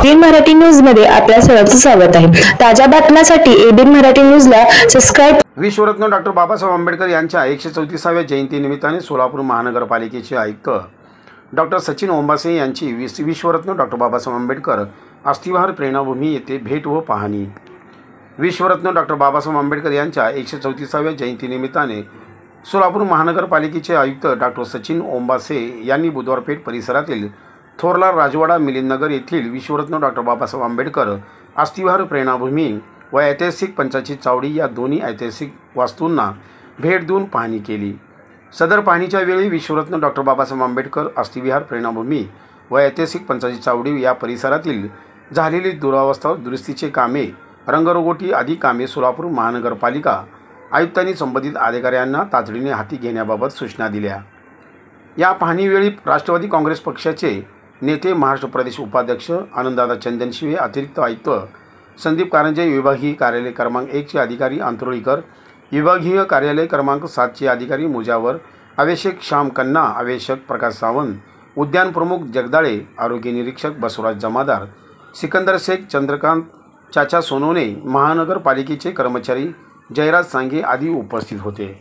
ABN Marathi news मध्ये आपल्या सर्वांचं स्वागत आहे। ताज्या बातम्यांसाठी एबीएन मराठी न्यूजला सबस्क्राइब। विश्वरत्न डॉक्टर बाबासाहेब आंबेडकर यांच्या 134व्या जयंतीनिमित्ताने सोलापूर महानगरपालिकेचे आयुक्त डॉक्टर सचिन ओंबासे यांची विश्वरत्न डॉक्टर बाबासाहेब आंबेडकर अस्थिविहार प्रेरणाभूमी येथे भेट व पाहणी। विश्वरत्न डॉक्टर बाबासाहेब आंबेडकर यांच्या 134व्या जयंतीनिमित्ताने सोलापूर महानगरपालिकेचे आयुक्त डॉक्टर सचिन ओंबासे यांनी बुधवार पेठ परिसरातील थोरला राजवाडा मिलिंदनगर येथील विश्वरत्न डॉक्टर बाबासाहेब आंबेडकर अस्थिविहार प्रेरणाभूमी व ऐतिहासिक पंचाची चावडी या दोन्ही ऐतिहासिक वास्तूंना भेट देऊन पाहणी केली। सदर पाहणीच्या वेळी विश्वरत्न डॉक्टर बाबासाहेब आंबेडकर अस्थिविहार प्रेरणाभूमी व ऐतिहासिक पंचाची चावडी या परिसरातील झालेली दुरावस्था, दुरुस्तीचे कामे, रंगरंगोटी आदी कामे सोलापूर महानगरपालिका आयुक्तांनी संबंधित अधिकाऱ्यांना तातडीने हाती घेण्याबाबत सूचना दिल्या। या पाहणीवेळी राष्ट्रवादी काँग्रेस पक्षाचे नेते, महाराष्ट्र प्रदेश उपाध्यक्ष आनंददादा चंदनशिवे, अतिरिक्त आयुक्त संदीप कारंजे, विभागीय कार्यालय क्रमांक 1 चे अधिकारी आंतरोळीकर, विभागीय कार्यालय क्रमांक 7 चे अधिकारी मुजावर, अवेशक श्याम कन्ना, अवेशक प्रकाश सावंत, उद्यान प्रमुख जगदाळे, आरोग्य निरीक्षक बसवराज जमादार, सिकंदर शेख, चंद्रकांत चाचा सोनवणे, महानगरपालिकेचे कर्मचारी जयराज सांगे आदी उपस्थित होते।